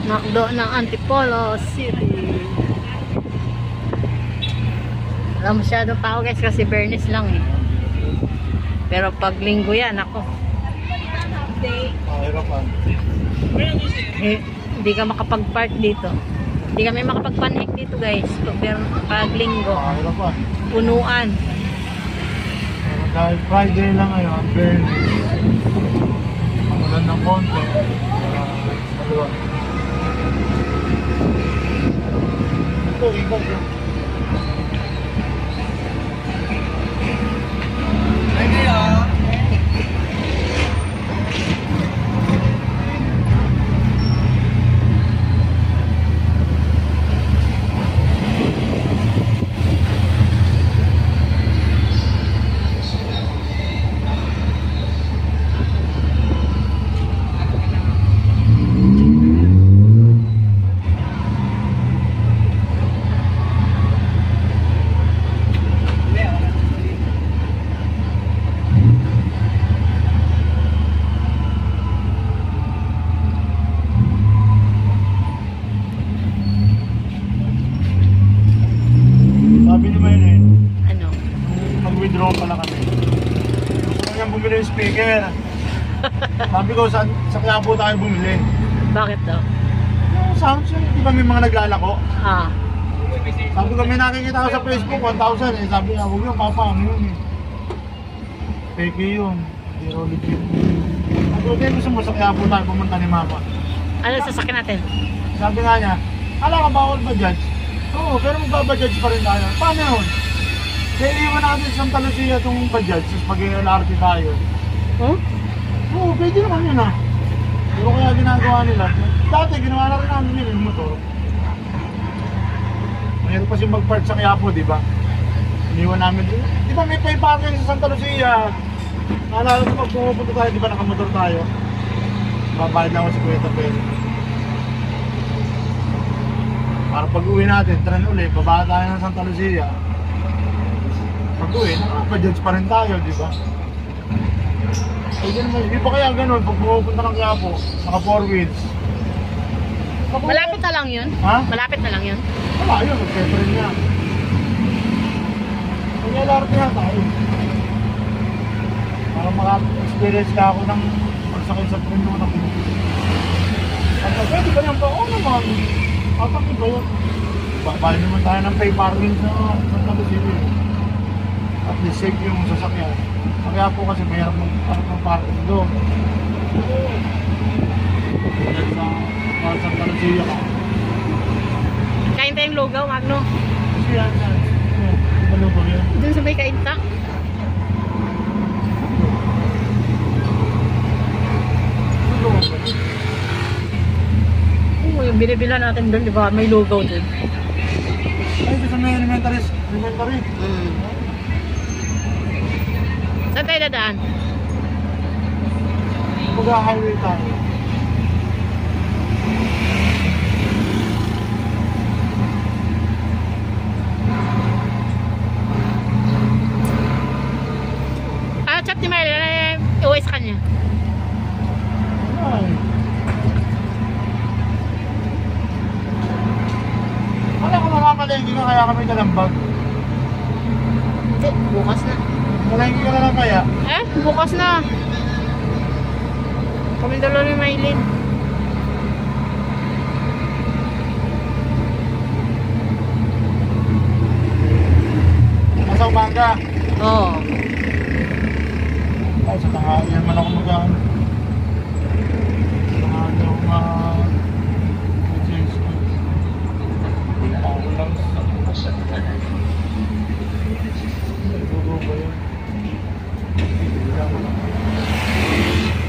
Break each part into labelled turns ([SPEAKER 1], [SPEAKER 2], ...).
[SPEAKER 1] McDo ng Antipolo City. Wala masyadong tao guys kasi Bernis lang eh. Pero pag linggo yan ako. Hindi ka makapag-park dito. Hindi kami makapag-panik dito guys. Pag linggo. Punuan.
[SPEAKER 2] Dahil Friday lang ngayon, Bernis. Mamulan ng konti. Ito, ikaw. Sabi ni Maylin,
[SPEAKER 1] Ano?
[SPEAKER 2] mag-withdraw pala kami. Gusto ko niyang bumili yung speaker. Sabi ko, sa Quiapo tayo bumili.
[SPEAKER 1] Bakit daw?
[SPEAKER 2] Yung sounds yun, di ba may mga naglalako?
[SPEAKER 1] Ah.
[SPEAKER 2] Sabi ko, may nakikita ko sa Facebook, 1,000 eh. Sabi niya, huwag yun, papa, ano yun eh. Peke yun. Zero legit. Sabi ko, gusto mo sa Quiapo tayo pumunta ni mama.
[SPEAKER 1] Ano sasakyan natin?
[SPEAKER 2] Sabi nga niya, ala ka bawal ba judge? Oo, pero magbabajudge pa rin tayo. Paano yun? Kaya iwan natin sa Santa Lucia itong bajudge, tapos pag-LRT tayo.
[SPEAKER 1] Huh?
[SPEAKER 2] Oo, pwede naman yun ah. Pero kaya ginagawa nila. Dati, ginawa na rin namin yun yung motor. Mayroon kasi mag-park sa Quiapo, di ba? Iniwan namin. Di ba may pay parking sa Santa Lucia? Naalala ko pag pumupunta tayo, di ba nakamotor tayo? Babayad lang ako sa 50 pesos. Para pag-uwi natin, tren ulit, bababa tayo ng Santa Lucia. Pag-uwi, nakapag-judge pa rin tayo, di ba? Hindi pa kaya ganun, pag pupunta ng Quiapo, naka 4 wheels.
[SPEAKER 1] Malapit na lang yun?
[SPEAKER 2] Ha?
[SPEAKER 1] Malapit na lang yun?
[SPEAKER 2] Wala yun, nag-tren niya. Mag-LRT na tayo. Para maka-experience ka ako ng pagsakay sa tren doon ako. Pwede ba yan pa? Oo naman. Kapag ito, babahin naman tayo ng pay parking sa Santa Lucia. At least safe yung sasakyan. Kaya po kasi mayroon mag-parking doon. Sa Santa Lucia ka.
[SPEAKER 1] Kain tayong lugaw, Magno.
[SPEAKER 2] Kasi yan, di ba lugaw yan?
[SPEAKER 1] Doon sa may kainta.
[SPEAKER 2] Lugaw ba?
[SPEAKER 1] Oo, yung binibila natin doon, di ba? May lugaw doon.
[SPEAKER 2] Ay, ito sa may elementary.
[SPEAKER 1] Saan tayo dadaan?
[SPEAKER 2] Mag-highway tayo.
[SPEAKER 1] Chat ni Maylin, uwi sa kanya.
[SPEAKER 2] Ay. Wala ko mamamalengke ka kaya kami kalambag.
[SPEAKER 1] Hindi, bukas na.
[SPEAKER 2] Malengke ka na lang kaya.
[SPEAKER 1] Bukas na. Kami dalawa ni Maylin.
[SPEAKER 2] Nasa umaga.
[SPEAKER 1] Oo.
[SPEAKER 2] Ay, sa tanghali naman ako mag-ano. Sa tanghali ako mag-change ko. Ako lang. Lugaw ba yun?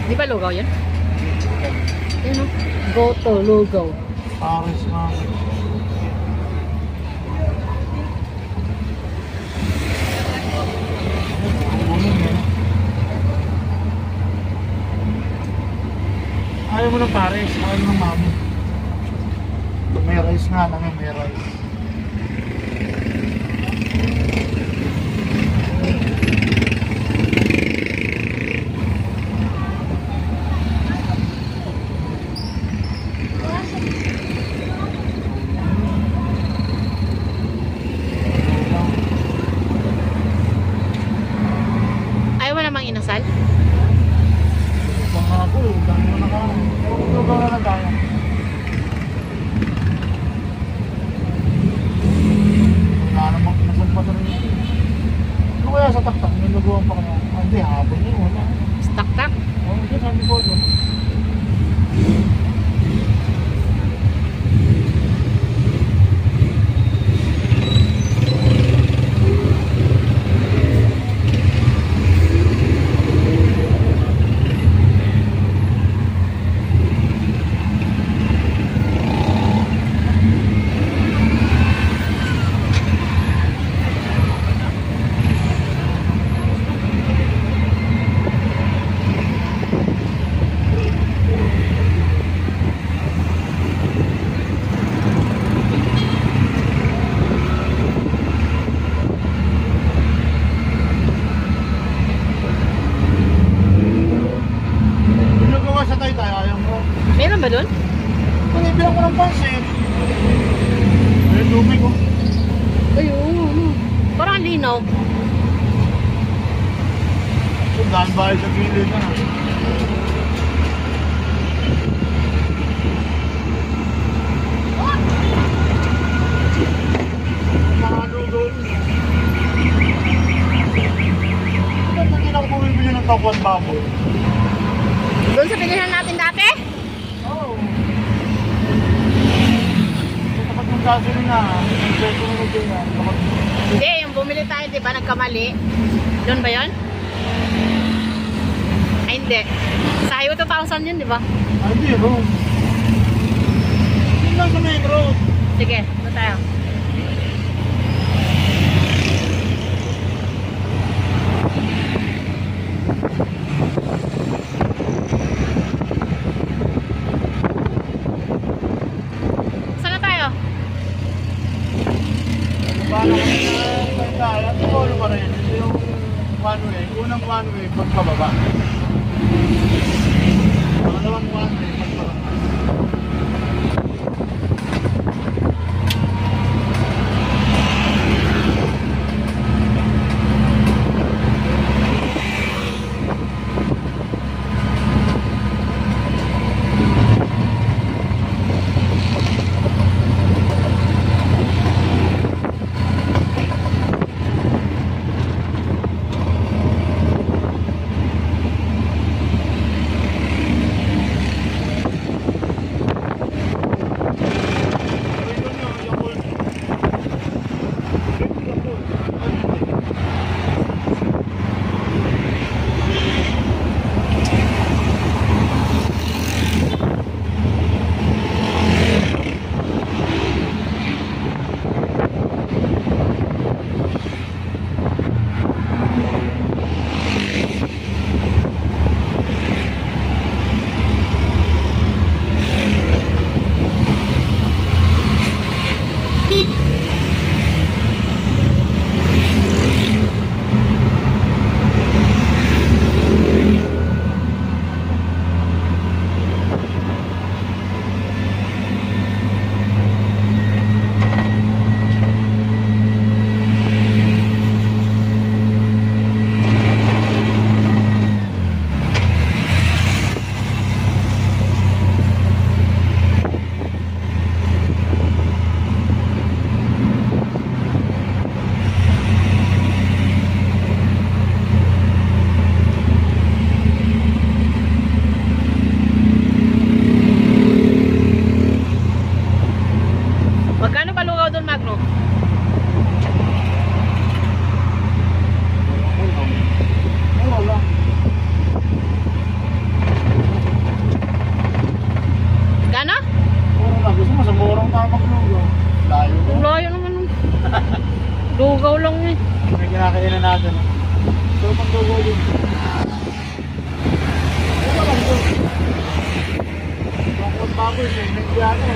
[SPEAKER 1] Di ba lugaw yan? Yan o. Go to lugaw.
[SPEAKER 2] Paris nga. Ayaw mo ng pares, ayaw mo ng mami. May rice nga lang, may rice. dami mo nakain. Pero maglugaw na lang tayo. Wala namang nasagpa sa rin. Ano kaya sa taktak? May lugawan pa kaya? Ah, hindi, habon yun. Wala.
[SPEAKER 1] Tak-tak.
[SPEAKER 2] Oo, dyan sa likod. Lugawan sa Taytay, ayaw mo.
[SPEAKER 1] Meron ba dun?
[SPEAKER 2] Panibilang ko ng pansin. May tubig ko.
[SPEAKER 1] Ay, oo. Parang linaw.
[SPEAKER 2] Daan bahay sa gilid na. Mga lugaw. Ba't hindi na ako bumibili ng takuan baboy?
[SPEAKER 1] Doon sa pinihan natin dati?
[SPEAKER 2] Oo. Kapag magkasili na, nag-check ko na yan.
[SPEAKER 1] Hindi, yung bumili tayo, di ba? Nagkamali. Doon ba yun? Ay, hindi. Sa Highway 2000 yun, di ba?
[SPEAKER 2] Ay, hindi, road. Hindi lang sa main road.
[SPEAKER 1] Sige, doon tayo. Saan na tayo?
[SPEAKER 2] Paano ko na tayo? At ito pa rin. Ito yung one way. Unang one way, pagpababa. Pangalawang one way, pagpababa.
[SPEAKER 1] Lugaw lang eh.
[SPEAKER 2] May kinakainan natin. So, pag-lugaw din. Ano lang ito? Bakit baboy eh. May piano.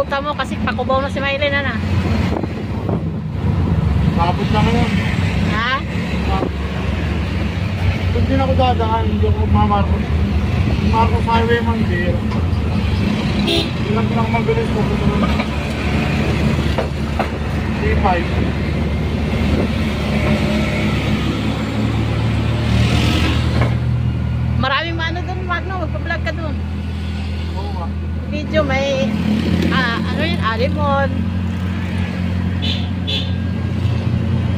[SPEAKER 1] ruta mo kasi pakubaw na si Maylin na.
[SPEAKER 2] Kapot lang yun.
[SPEAKER 1] Ha?
[SPEAKER 2] Kung din ako dadaan, hindi ako magmamarkos. Marcos Highway man din. Ilang lang mabilis ko. D5.
[SPEAKER 1] Maraming maano doon, Magno. Magpa-vlog ka doon.
[SPEAKER 2] Oo nga.
[SPEAKER 1] Video may, ano yun, Alimon.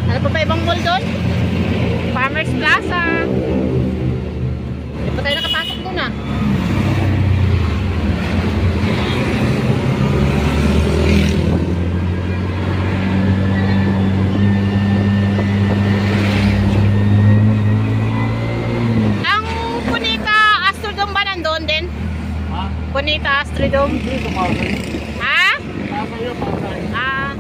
[SPEAKER 1] Ano pa ba ibang mall doon? Farmers Plaza. Hindi pa tayo nakapasok doon ah. Ang Cunita Astrodome ba nandun din?
[SPEAKER 2] Ha?
[SPEAKER 1] Cunita Astrodome?
[SPEAKER 2] Hindi, tumasay.
[SPEAKER 1] Ha?
[SPEAKER 2] Pasay yun, pasay.
[SPEAKER 1] Ah,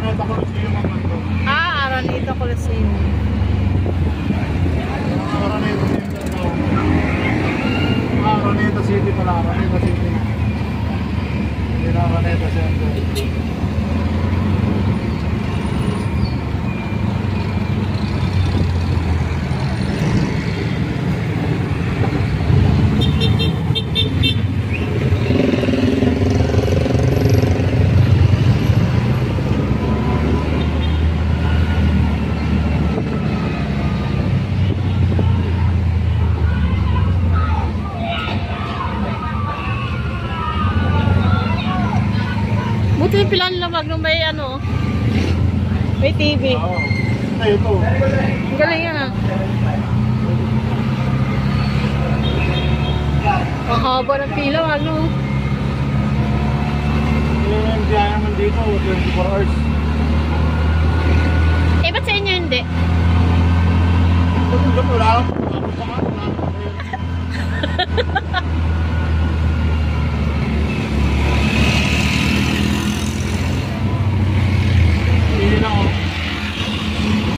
[SPEAKER 2] Nakita ko siya yung mga ito.
[SPEAKER 1] Araneta Coliseum.
[SPEAKER 2] Araneta City pala. Araneta City. Hindi na Araneta Center.
[SPEAKER 1] Buti yung pilan lamag nung may ano, may TV.
[SPEAKER 2] Oo. Ay, ito.
[SPEAKER 1] Ang galing yan ah. Ang haba ng pila, ano.
[SPEAKER 2] Yung biyahe naman dito, 24 hours.
[SPEAKER 1] Eh, ba't sa inyo hindi?
[SPEAKER 2] Ito, wala akong